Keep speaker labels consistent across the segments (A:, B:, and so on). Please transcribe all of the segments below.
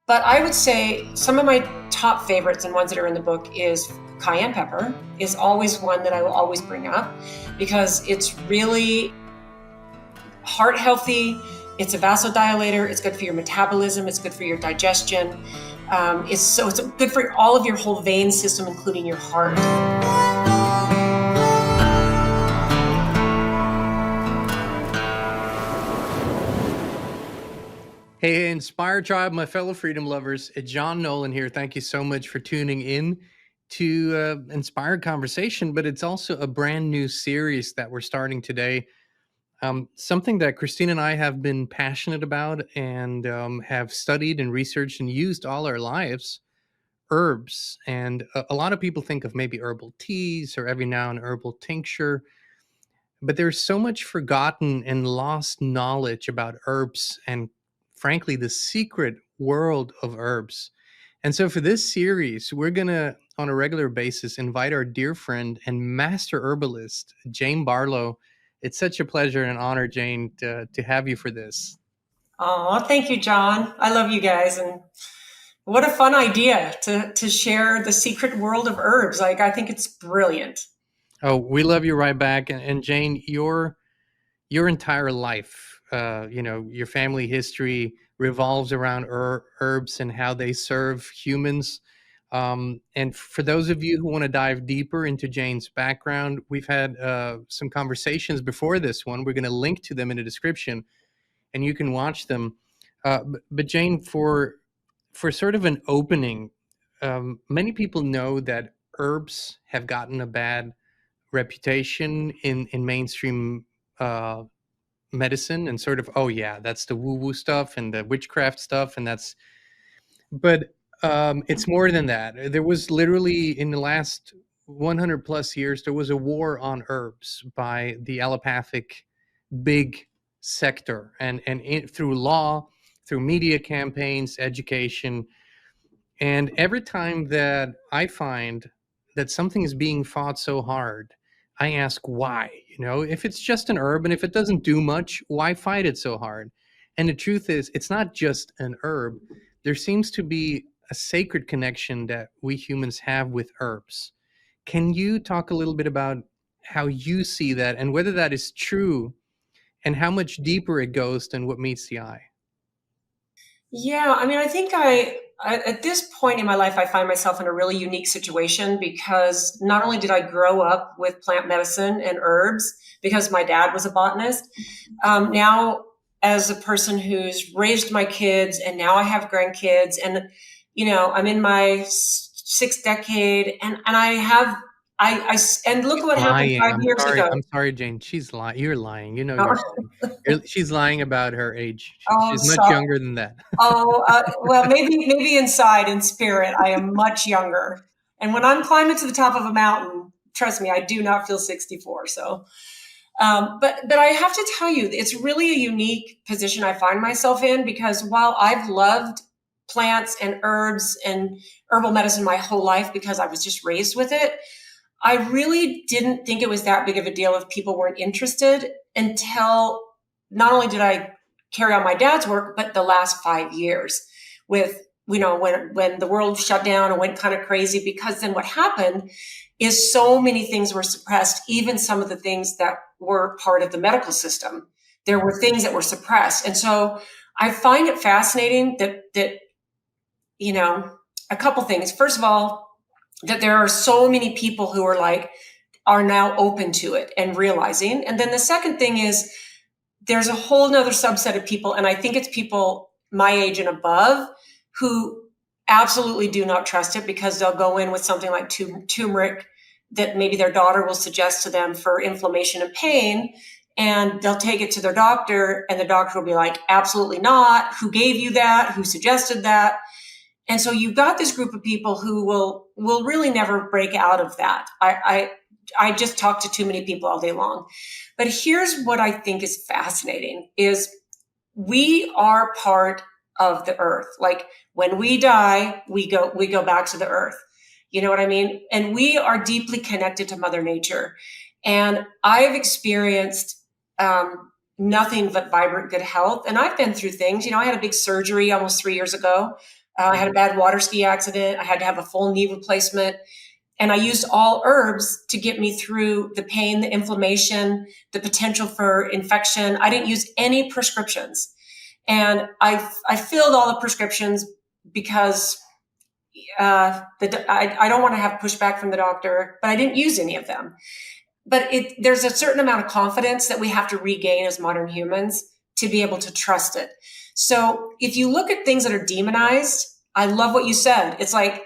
A: But I would say some of my top favorites and ones that are in the book is cayenne pepper is always one that I will always bring up because it's really heart healthy. It's a vasodilator. It's good for your metabolism. It's good for your digestion. It's good for all of your whole vein system, including your heart.
B: Hey, Inspire Tribe, my fellow freedom lovers, it's John Nolan here. Thank you so much for tuning in to Inspired Conversation, but it's also a brand new series that we're starting today. Something that Kristin and I have been passionate about and have studied and researched and used all our lives, herbs. And a lot of people think of maybe herbal teas or every now and herbal tincture, but there's so much forgotten and lost knowledge about herbs and frankly the secret world of herbs. And so for this series, we're going to on a regular basis invite our dear friend and master herbalist Jane Barlow. It's such a pleasure and an honor, Jane, to have you for this.
A: Oh, thank you, John. I love you guys, and what a fun idea to share the secret world of herbs. Like, I think it's brilliant.
B: Oh, we love you right back. And Jane, your entire life, your family history revolves around herbs and how they serve humans. And for those of you who want to dive deeper into Jane's background, we've had some conversations before this one. We're going to link to them in the description, and you can watch them. But Jane, for sort of an opening, many people know that herbs have gotten a bad reputation in mainstream medicine, and sort of, oh yeah, that's the woo-woo stuff and the witchcraft stuff, and but it's more than that. There was literally, in the last 100 plus years, there was a war on herbs by the allopathic big sector, and through law, through media campaigns, education. And every time that I find that something is being fought so hard, I ask why. If it's just an herb and if it doesn't do much, why fight it so hard? And the truth is, it's not just an herb. There seems to be a sacred connection that we humans have with herbs. Can you talk a little bit about how you see that and whether that is true and how much deeper it goes than what meets the eye?
A: Yeah, I mean, I think I at this point in my life, I find myself in a really unique situation because not only did I grow up with plant medicine and herbs because my dad was a botanist, now as a person who's raised my kids and now I have grandkids and, I'm in my sixth decade and and look what happened
B: Lying.
A: 5 years ago.
B: I'm sorry, Jane. She's lying. You're lying.
A: Oh,
B: She's lying about her age.
A: oh,
B: She's much
A: sorry.
B: younger than that.
A: Well, maybe inside, in spirit, I am much younger. And when I'm climbing to the top of a mountain, trust me, I do not feel 64. So, but I have to tell you, it's really a unique position I find myself in because while I've loved plants and herbs and herbal medicine my whole life because I was just raised with it, I really didn't think it was that big of a deal if people weren't interested until not only did I carry on my dad's work, but the last 5 years with, when the world shut down and went kind of crazy, because then what happened is so many things were suppressed, even some of the things that were part of the medical system. There were things that were suppressed. And so I find it fascinating that a couple things. First of all, that there are so many people who are now open to it and realizing. And then the second thing is there's a whole nother subset of people, and I think it's people my age and above who absolutely do not trust it because they'll go in with something like turmeric that maybe their daughter will suggest to them for inflammation and pain. And they'll take it to their doctor and the doctor will be like, absolutely not. Who gave you that? Who suggested that? And so you've got this group of people who will really never break out of that. I just talk to too many people all day long. But here's what I think is fascinating is we are part of the earth. Like when we die, we go back to the earth. You know what I mean? And we are deeply connected to Mother Nature. And I've experienced nothing but vibrant good health. And I've been through things. I had a big surgery almost 3 years ago. I had a bad water ski accident. I had to have a full knee replacement. And I used all herbs to get me through the pain, the inflammation, the potential for infection. I didn't use any prescriptions. And I filled all the prescriptions because I don't want to have pushback from the doctor, but I didn't use any of them. But there's a certain amount of confidence that we have to regain as modern humans to be able to trust it. So if you look at things that are demonized, I love what you said. It's like,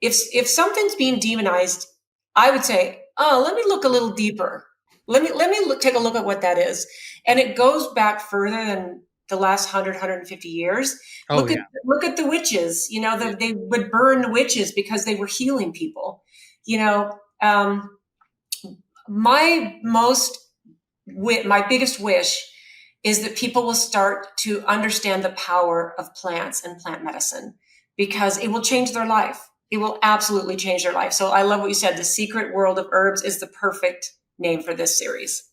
A: if something's being demonized, I would say, oh, let me look a little deeper. Let me take a look at what that is. And it goes back further than the last 150 years.
B: Oh, yeah.
A: Look at the witches. They would burn the witches because they were healing people. My biggest wish is that people will start to understand the power of plants and plant medicine, because it will change their life. It will absolutely change their life. So I love what you said. The Secret World of Herbs is the perfect name for this series.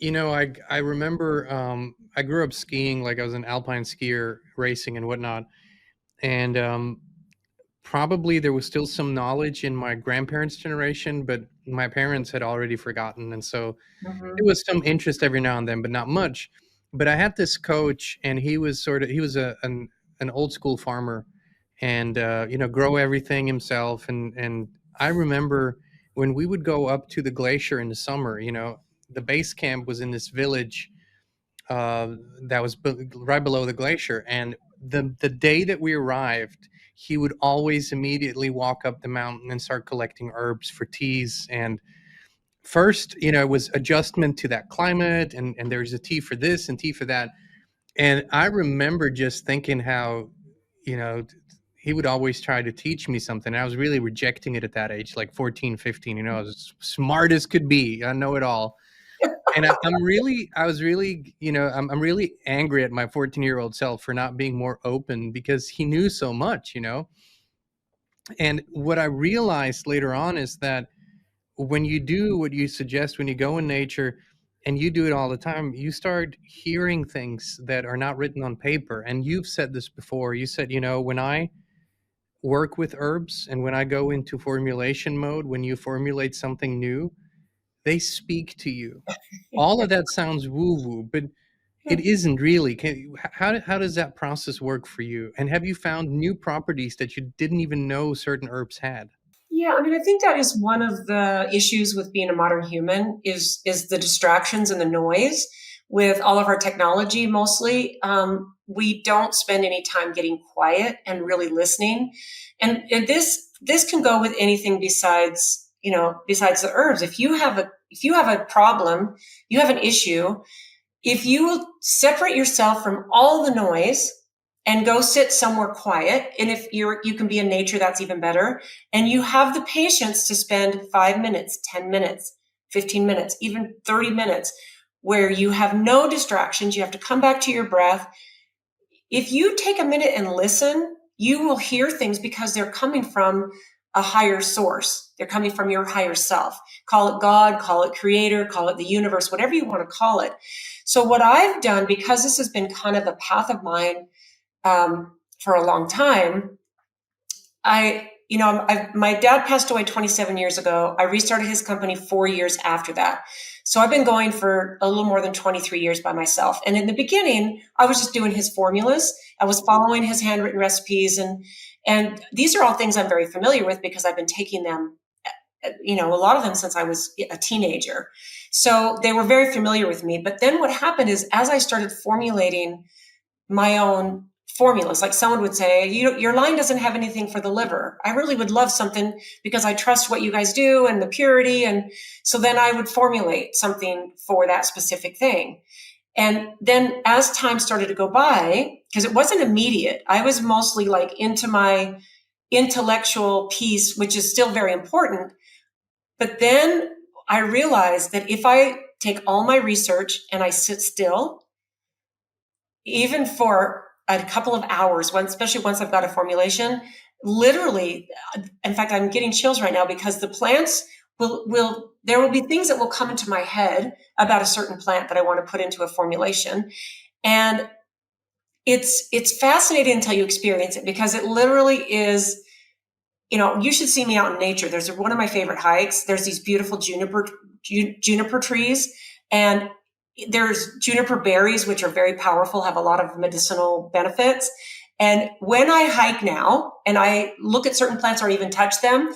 B: I remember I grew up skiing, like I was an alpine skier, racing and whatnot. And probably there was still some knowledge in my grandparents' generation, but my parents had already forgotten. And so there was some interest every now and then, but not much. But I had this coach, and he was an old school farmer, and grow everything himself. And I remember when we would go up to the glacier in the summer, the base camp was in this village that was right below the glacier. And the day that we arrived, he would always immediately walk up the mountain and start collecting herbs for teas. And first, it was adjustment to that climate, and there's a tea for this and tea for that. And I remember just thinking how, he would always try to teach me something. I was really rejecting it at that age, like 14, 15, I was smart as could be. I know it all. And I'm really angry at my 14-year-old self for not being more open, because he knew so much. And what I realized later on is that when you do what you suggest, when you go in nature and you do it all the time, you start hearing things that are not written on paper. And you've said this before. You said, when I work with herbs and when I go into formulation mode, when you formulate something new, they speak to you. All of that sounds woo-woo, but it isn't really. How does that process work for you? And have you found new properties that you didn't even know certain herbs had?
A: Yeah, I think that is one of the issues with being a modern human is the distractions and the noise with all of our technology. Mostly, we don't spend any time getting quiet and really listening. And this can go with anything besides the herbs. If you have a problem, you have an issue. If you will separate yourself from all the noise and go sit somewhere quiet, and if you can be in nature, that's even better. And you have the patience to spend 5 minutes, 10 minutes, 15 minutes, even 30 minutes, where you have no distractions. You have to come back to your breath. If you take a minute and listen, you will hear things because they're coming from a higher source. They're coming from your higher self. Call it God, call it creator, call it the universe, whatever you want to call it. So what I've done, because this has been kind of a path of mine for a long time, my dad passed away 27 years ago. I restarted his company 4 years after that. So I've been going for a little more than 23 years by myself. And in the beginning, I was just doing his formulas. I was following his handwritten recipes. And these are all things I'm very familiar with because I've been taking them, a lot of them since I was a teenager. So they were very familiar with me. But then what happened is, as I started formulating my own formulas, like someone would say, your line doesn't have anything for the liver. I really would love something because I trust what you guys do and the purity. And so then I would formulate something for that specific thing. And then as time started to go by, because it wasn't immediate, I was mostly like into my intellectual piece, which is still very important. But then I realized that if I take all my research and I sit still, even for a couple of hours, especially once I've got a formulation, literally, in fact, I'm getting chills right now because the plants there will be things that will come into my head about a certain plant that I want to put into a formulation. And It's fascinating until you experience it, because it literally is, you should see me out in nature. There's one of my favorite hikes. There's these beautiful juniper trees, and there's juniper berries, which are very powerful, have a lot of medicinal benefits. And when I hike now and I look at certain plants or even touch them,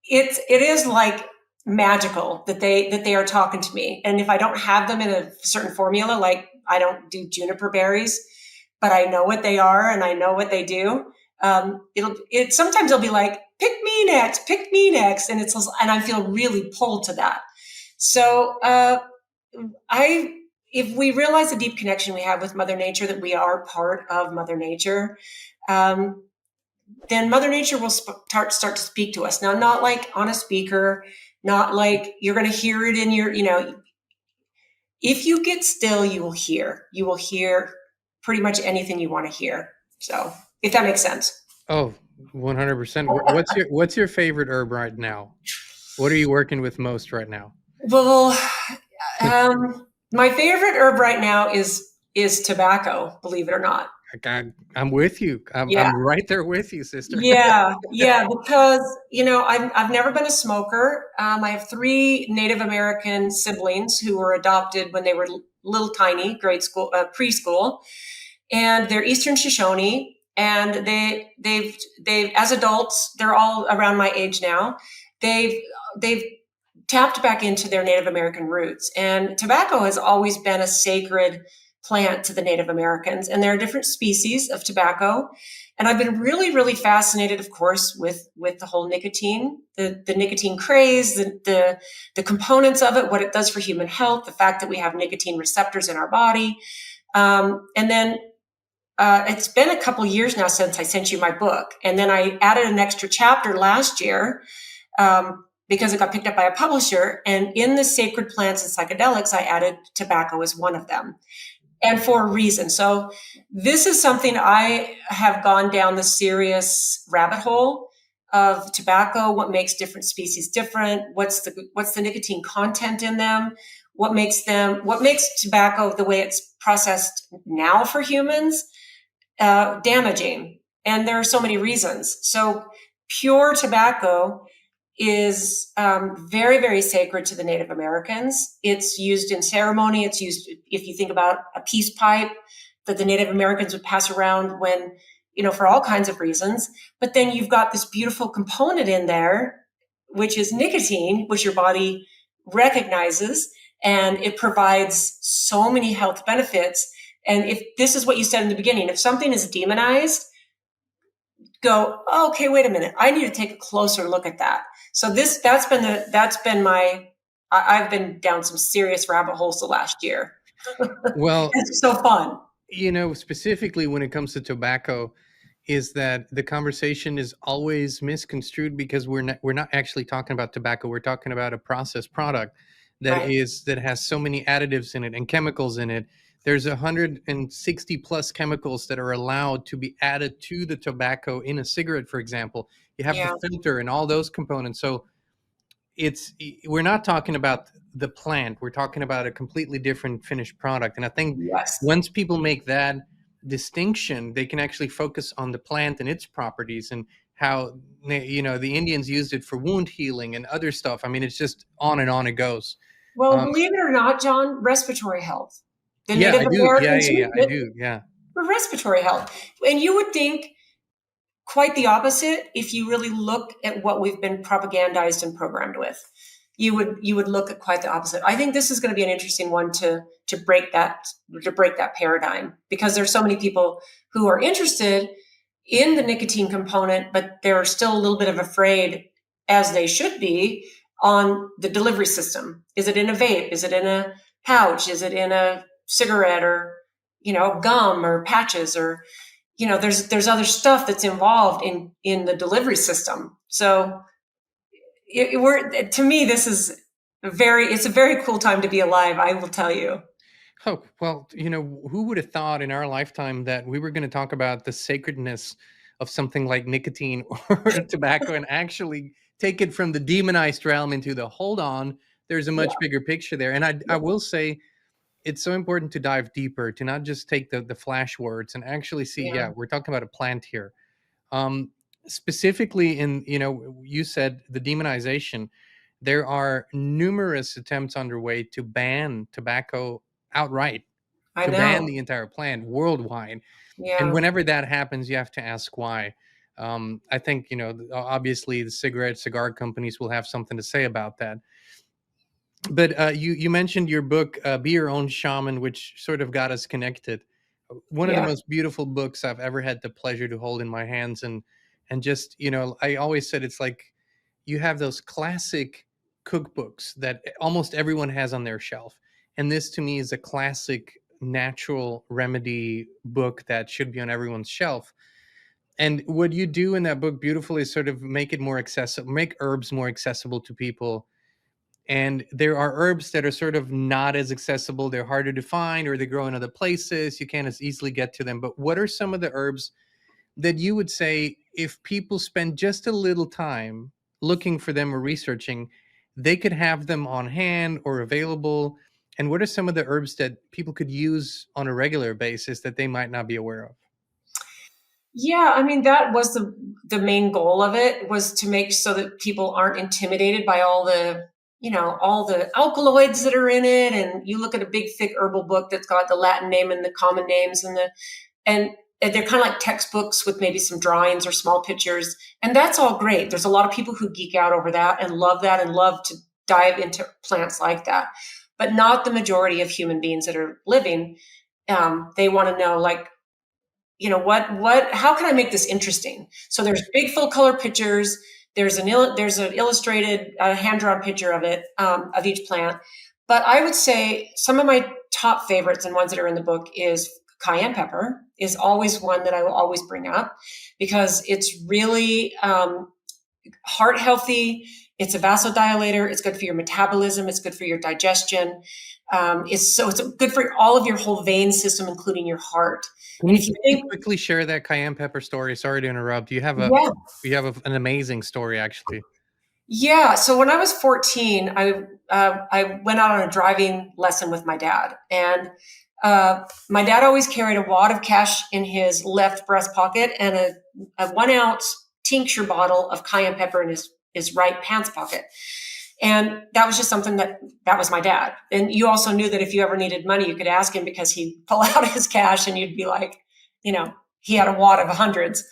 A: it is like magical that they are talking to me. And if I don't have them in a certain formula, like I don't do juniper berries, but I know what they are and I know what they do. Sometimes it'll be like, pick me next, and I feel really pulled to that. So if we realize the deep connection we have with Mother Nature, that we are part of Mother Nature, then Mother Nature will start to speak to us. Now, not like on a speaker, not like you're going to hear it in your, if you get still, you will hear. You will hear pretty much anything you want to hear. So, if that makes sense.
B: Oh, 100%. What's your favorite herb right now? What are you working with most right now?
A: Well, my favorite herb right now is tobacco, believe it or not.
B: I'm with you. I'm right there with you, sister.
A: Yeah, because I've never been a smoker. I have 3 Native American siblings who were adopted when they were little tiny, preschool, and they're Eastern Shoshone, and they've as adults, they're all around my age now. They've tapped back into their Native American roots, and tobacco has always been a sacred plant to the Native Americans, and there are different species of tobacco. And I've been really, really fascinated, of course, with the whole nicotine, the nicotine craze, the components of it, what it does for human health, the fact that we have nicotine receptors in our body. And then it's been a couple years now since I sent you my book. And then I added an extra chapter last year because it got picked up by a publisher. And in the sacred plants and psychedelics, I added tobacco as one of them. And for a reason. So this is something I have gone down the serious rabbit hole of tobacco. What makes different species different? What's the nicotine content in them? What makes tobacco, the way it's processed now for humans, damaging? And there are so many reasons. So pure tobacco is very, very sacred to the Native Americans. It's used in ceremony. It's used, if you think about a peace pipe that the Native Americans would pass around when, for all kinds of reasons. But then you've got this beautiful component in there, which is nicotine, which your body recognizes, and it provides so many health benefits. And if this is what you said in the beginning, if something is demonized, go, oh, okay, wait a minute, I need to take a closer look at that. So I've been down some serious rabbit holes the last year.
B: Well,
A: it's so fun.
B: Specifically when it comes to tobacco, is that the conversation is always misconstrued, because we're not actually talking about tobacco. We're talking about a processed product that has so many additives in it and chemicals in it. There's 160 plus chemicals that are allowed to be added to the tobacco in a cigarette, for example. You have the filter and all those components. So we're not talking about the plant. We're talking about a completely different finished product. And I think once people make that distinction, they can actually focus on the plant and its properties, and how, the Indians used it for wound healing and other stuff. I mean, it's just on and on it goes.
A: Well, believe it or not, John, respiratory health.
B: The Native Americans I do.
A: For respiratory health. And you would think quite the opposite if you really look at what we've been propagandized and programmed with. You would look at quite the opposite. I think this is going to be an interesting one to break that paradigm, because there's so many people who are interested in the nicotine component, but they're still a little bit of afraid, as they should be, on the delivery system. Is it in a vape? Is it in a pouch? Is it in a cigarette, or gum or patches, or there's other stuff that's involved in the delivery system. So to me, this is it's a very cool time to be alive, I will tell you.
B: Oh, well, who would have thought in our lifetime that we were going to talk about the sacredness of something like nicotine or tobacco, and actually take it from the demonized realm into the, hold on, there's a much bigger picture there. And I will say, it's so important to dive deeper, to not just take the flash words and actually see,
A: Yeah,
B: yeah, we're talking about a plant here. Um, Specifically in, you said the demonization, there are numerous attempts underway to ban tobacco outright,
A: I
B: to ban
A: know.
B: the entire plant worldwide. And
A: Yeah.
B: whenever that happens, you have to ask why. I think, obviously the cigar companies will have something to say about that. But you mentioned your book, Be Your Own Shaman, which sort of got us connected. One of the
A: Yeah.
B: most beautiful books I've ever had the pleasure to hold in my hands, and just, I always said it's like you have those classic cookbooks that almost everyone has on their shelf, and this to me is a classic natural remedy book that should be on everyone's shelf. And what you do in that book beautifully is sort of make it more accessible, make herbs more accessible to people. And there are herbs that are sort of not as accessible, they're harder to find, or they grow in other places, you can't as easily get to them. But what are some of the herbs that you would say, if people spend just a little time looking for them or researching, they could have them on hand or available? And what are some of the herbs that people could use on a regular basis that they might not be aware of?
A: Yeah, I mean that was the main goal of it, was to make so that people aren't intimidated by all the, all the alkaloids that are in it. And you look at a big thick herbal book that's got the Latin name and the common names and they're kind of like textbooks with maybe some drawings or small pictures. And that's all great. There's a lot of people who geek out over that and love to dive into plants like that. But not the majority of human beings that are living. They want to know, like, how can I make this interesting? So there's big full color pictures. There's an illustrated hand drawn picture of it, of each plant. But I would say some of my top favorites and ones that are in the book is cayenne pepper is always one that I will always bring up, because it's really heart healthy. It's a vasodilator. It's good for your metabolism. It's good for your digestion. It's good for all of your whole vein system, including your heart. And if you
B: Can you
A: think,
B: quickly share that cayenne pepper story? Sorry to interrupt.
A: yeah,
B: An amazing story, actually.
A: yeah. So when I was 14, I went out on a driving lesson with my dad, and my dad always carried a wad of cash in his left breast pocket and a 1 ounce tincture bottle of cayenne pepper in his right pants pocket. And that was just something that was my dad. And you also knew that if you ever needed money, you could ask him, because he'd pull out his cash and you'd be like, he had a wad of hundreds.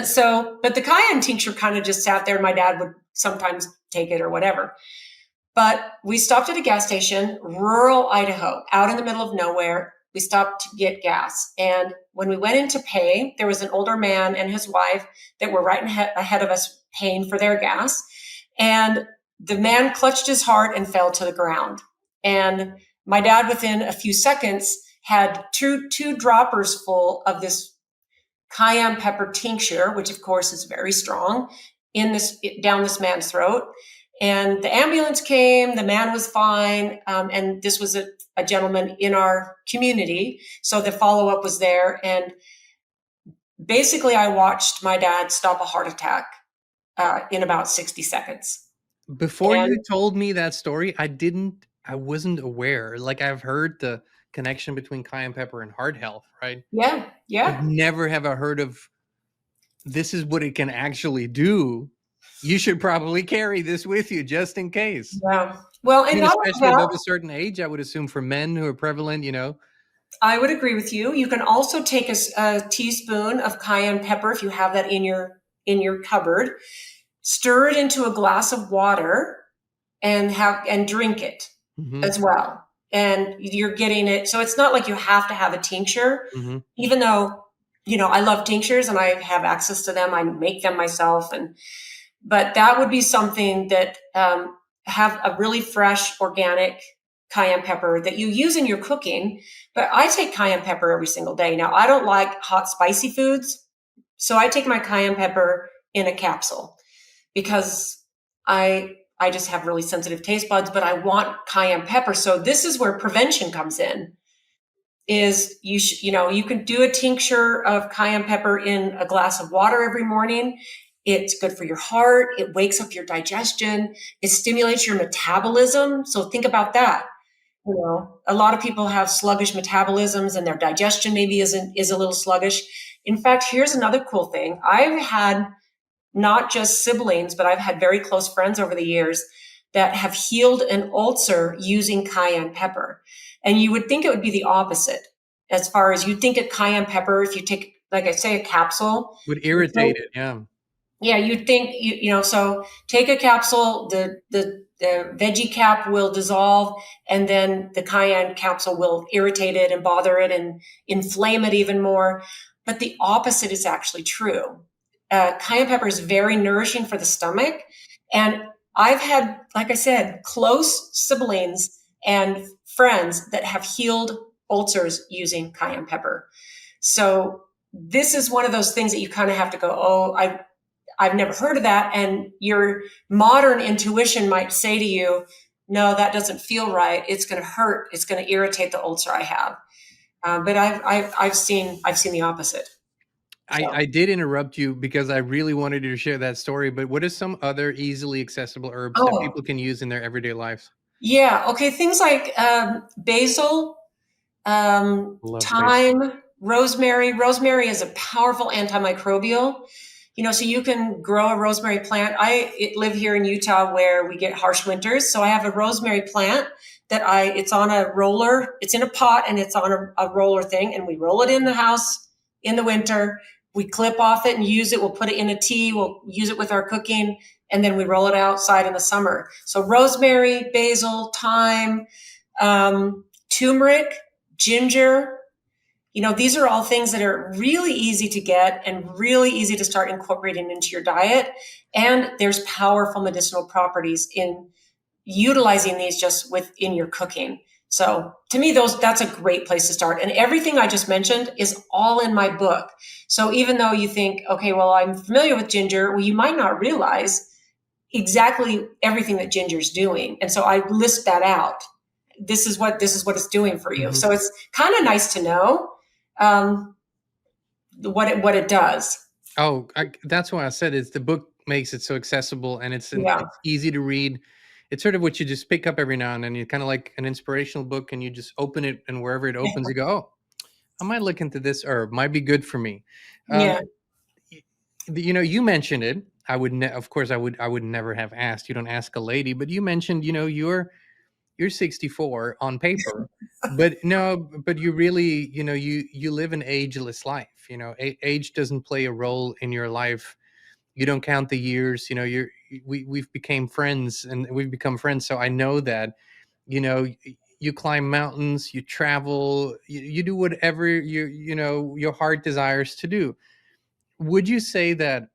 A: So, but the cayenne tincture kind of just sat there, and my dad would sometimes take it or whatever. But we stopped at a gas station, rural Idaho, out in the middle of nowhere. We stopped to get gas. And when we went in to pay, there was an older man and his wife that were right ahead of us paying for their gas. And the man clutched his heart and fell to the ground. And my dad, within a few seconds, had two droppers full of this cayenne pepper tincture, which of course is very strong, down this man's throat. And the ambulance came. The man was fine, and this was a gentleman in our community, so the follow-up was there. And basically, I watched my dad stop a heart attack in about 60 seconds.
B: Before
A: And
B: you told me that story, I wasn't aware. Like, I've heard the connection between cayenne pepper and heart health, right?
A: yeah,
B: But
A: yeah,
B: never have I heard of this is what it can actually do. You should probably carry this with you just in case.
A: yeah. Well,
B: I
A: and
B: mean,
A: not only
B: especially above
A: that,
B: a certain age, I would assume for men who are prevalent.
A: I would agree with you. You can also take a teaspoon of cayenne pepper if you have that in your cupboard. Stir it into a glass of water and drink it
B: Hmm.
A: as well. And you're getting it. So it's not like you have to have a tincture,
B: Hmm.
A: even though, I love tinctures and I have access to them. I make them myself. But that would be something that, have a really fresh, organic cayenne pepper that you use in your cooking. But I take cayenne pepper every single day. Now, I don't like hot, spicy foods. So I take my cayenne pepper in a capsule, because I just have really sensitive taste buds, but I want cayenne pepper. So this is where prevention comes in. Is you can do a tincture of cayenne pepper in a glass of water every morning. It's good for your heart. It wakes up your digestion. It stimulates your metabolism. So think about that. You know, a lot of people have sluggish metabolisms and their digestion maybe is a little sluggish. In fact, here's another cool thing. I've had not just siblings, but I've had very close friends over the years that have healed an ulcer using cayenne pepper. And you would think it would be the opposite, as far as you think of cayenne pepper, if you take, like I say, a capsule.
B: Would irritate it, yeah.
A: Yeah, you'd think, so take a capsule, the veggie cap will dissolve, and then the cayenne capsule will irritate it and bother it and inflame it even more. But the opposite is actually true. Cayenne pepper is very nourishing for the stomach. And I've had, like I said, close siblings and friends that have healed ulcers using cayenne pepper. So this is one of those things that you kind of have to go, oh, I've never heard of that. And your modern intuition might say to you, no, that doesn't feel right. It's going to hurt. It's going to irritate the ulcer I have. But I've seen the opposite. So.
B: I did interrupt you because I really wanted you to share that story, but what are some other easily accessible herbs that
A: Oh,
B: people can use in their everyday lives?
A: yeah. Okay. Things like basil,
B: Love basil.
A: thyme, rosemary. Rosemary is a powerful antimicrobial. So you can grow a rosemary plant. I live here in Utah where we get harsh winters. So I have a rosemary plant it's on a roller. It's in a pot and it's on a roller thing. And we roll it in the house in the winter. We clip off it and use it. We'll put it in a tea. We'll use it with our cooking. And then we roll it outside in the summer. So rosemary, basil, thyme, turmeric, ginger. These are all things that are really easy to get and really easy to start incorporating into your diet. And there's powerful medicinal properties in utilizing these just within your cooking. So to me, that's a great place to start. And everything I just mentioned is all in my book. So even though you think, okay, well, I'm familiar with ginger, well, you might not realize exactly everything that ginger's doing. And so I list that out. This is what it's doing for you.
B: Mm-hmm.
A: So it's kind of nice to know what it does.
B: Oh, that's why I said it's the book makes it so accessible and it's easy to read. It's sort of what you just pick up every now and then. You kind of like an inspirational book and you just open it and wherever it opens, you go, oh, I might look into this herb. Might be good for me.
A: Yeah.
B: You mentioned it. Of course, I would never have asked. You don't ask a lady, but you mentioned, you're 64 on paper, but you really, you live an ageless life. Age doesn't play a role in your life. You don't count the years. We've become friends. So I know that, you climb mountains, you travel, you do whatever your heart desires to do. Would you say that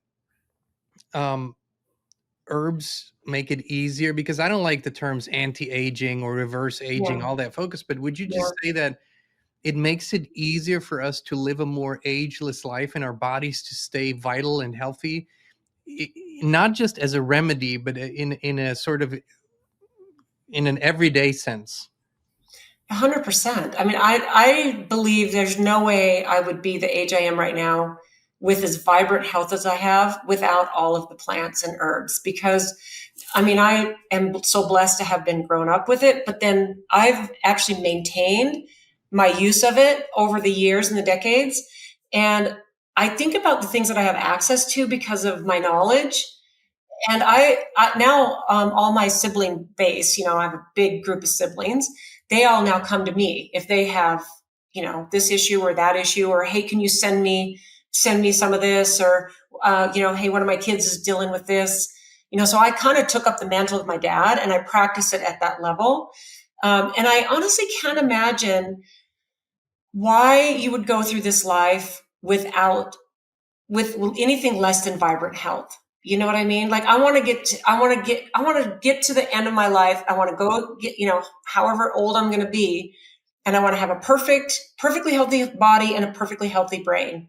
B: herbs make it easier? Because I don't like the terms anti-aging or reverse aging, all that focus, but would you just say that it makes it easier for us to live a more ageless life and our bodies to stay vital and healthy, not just as a remedy, but in a sort of in an everyday sense?
A: 100%. I mean, I believe there's no way I would be the age I am right now with as vibrant health as I have without all of the plants and herbs. Because, I mean, I am so blessed to have been grown up with it, but then I've actually maintained my use of it over the years and the decades. And I think about the things that I have access to because of my knowledge. And I now, all my sibling base, I have a big group of siblings. They all now come to me if they have, this issue or that issue, or, hey, can you send me some of this? Or, hey, one of my kids is dealing with this. So I kind of took up the mantle of my dad and I practice it at that level. And I honestly can't imagine why you would go through this life with anything less than vibrant health. You know what I mean? Like I want to get to the end of my life. I want to go get, however old I'm going to be. And I want to have a perfectly healthy body and a perfectly healthy brain.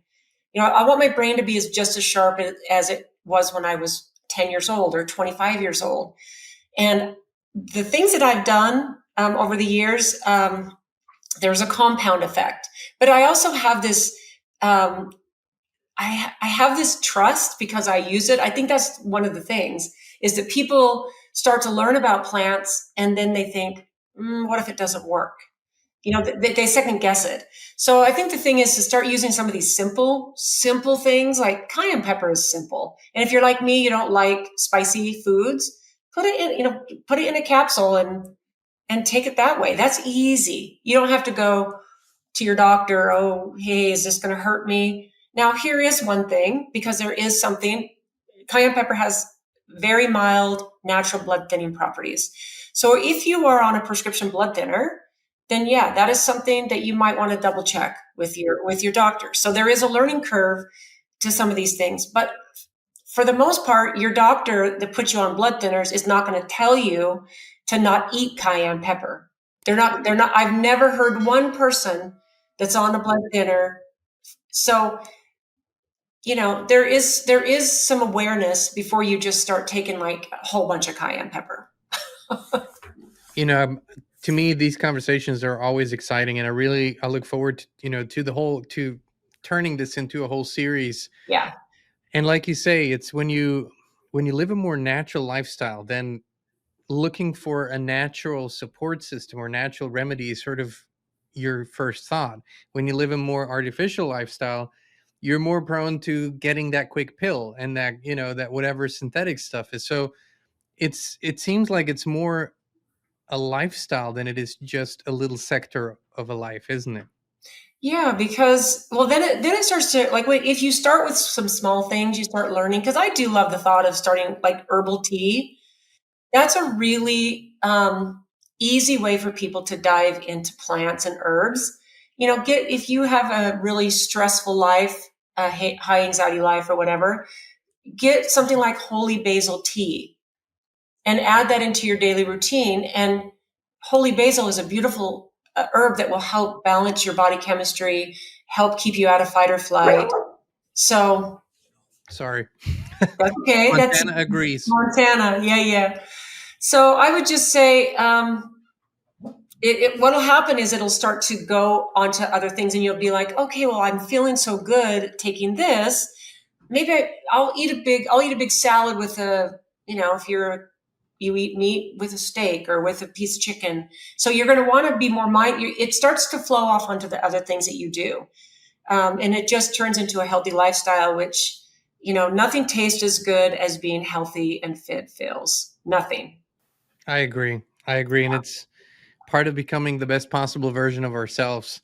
A: I want my brain to be just as sharp as it was when I was 10 years old or 25 years old. And the things that I've done over the years, there's a compound effect. But I also have this, I have this trust because I use it. I think that's one of the things is that people start to learn about plants and then they think, what if it doesn't work? They second guess it. So I think the thing is to start using some of these simple things. Like cayenne pepper is simple. And if you're like me, you don't like spicy foods, put it in a capsule and take it that way. That's easy. You don't have to go to your doctor. Oh, hey, is this going to hurt me? Now, here is one thing, because there is something. Cayenne pepper has very mild natural blood thinning properties. So if you are on a prescription blood thinner, then yeah, that is something that you might want to double check with your doctor. So there is a learning curve to some of these things, but for the most part, your doctor that puts you on blood thinners is not going to tell you to not eat cayenne pepper. They're not. I've never heard one person that's on a blood thinner. So, there is some awareness before you just start taking like a whole bunch of cayenne pepper.
B: To me, these conversations are always exciting, and I look forward to turning this into a whole series.
A: Yeah.
B: And like you say, it's when you live a more natural lifestyle, then looking for a natural support system or natural remedy is sort of your first thought. When you live a more artificial lifestyle, you're more prone to getting that quick pill and that whatever synthetic stuff is. So it seems like it's more a lifestyle than it is just a little sector of a life, isn't it?
A: Yeah, because then it starts to like, wait, if you start with some small things, you start learning. Because I do love the thought of starting like herbal tea. That's a really easy way for people to dive into plants and herbs. If you have a really stressful life, a high anxiety life or whatever, get something like holy basil tea and add that into your daily routine. And holy basil is a beautiful herb that will help balance your body chemistry, help keep you out of fight or flight. So
B: Sorry.
A: that's okay.
B: Montana agrees.
A: Montana. Yeah. So I would just say, what'll happen is it'll start to go onto other things, and you'll be like, okay, well, I'm feeling so good taking this. Maybe I'll eat a big salad with if you eat meat, with a steak or with a piece of chicken. So you're going to want to be more it starts to flow off onto the other things that you do. And it just turns into a healthy lifestyle, which, nothing tastes as good as being healthy and fit feels. Nothing.
B: I agree. And it's part of becoming the best possible version of ourselves.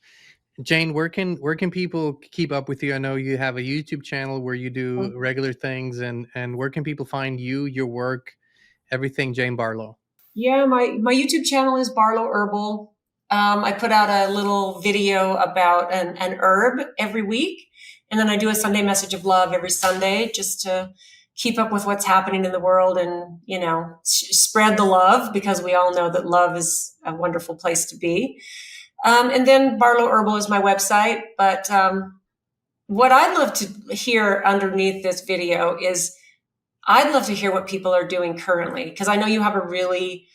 B: Jane, where can people keep up with you? I know you have a YouTube channel where you do regular things, and where can people find you, your work, everything Jane Barlow?
A: Yeah, my YouTube channel is Barlow Herbal. I put out a little video about an herb every week, and then I do a Sunday message of love every Sunday, just to keep up with what's happening in the world and spread the love, because we all know that love is a wonderful place to be. And then Barlow Herbal is my website. But what I'd love to hear underneath this video is, I'd love to hear what people are doing currently, because I know you have a really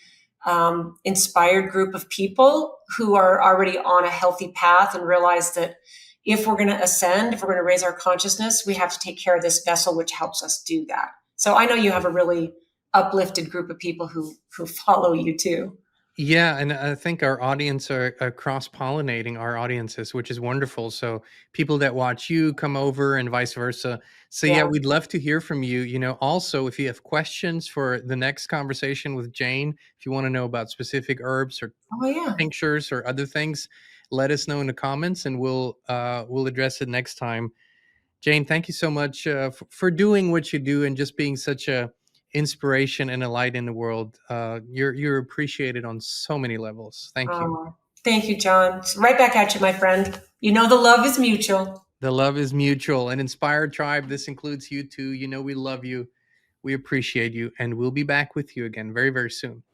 A: inspired group of people who are already on a healthy path and realize that if we're going to ascend, if we're going to raise our consciousness, we have to take care of this vessel, which helps us do that. So I know you have a really uplifted group of people who follow you too.
B: Yeah, and I think our audience are cross-pollinating our audiences, which is wonderful. So people that watch you come over and vice versa. So yeah,
A: Yeah.
B: we'd love to hear from you. Also, if you have questions for the next conversation with Jane, if you want to know about specific herbs or
A: Oh yeah.
B: tinctures or other things, let us know in the comments, and we'll address it next time. Jane, thank you so much for doing what you do and just being such a inspiration and a light in the world. You're appreciated on so many levels. Thank you.
A: Thank you, John. Right back at you, my friend. The love is mutual.
B: The love is mutual. An inspired tribe. This includes you too. We love you. We appreciate you, and we'll be back with you again very, very soon.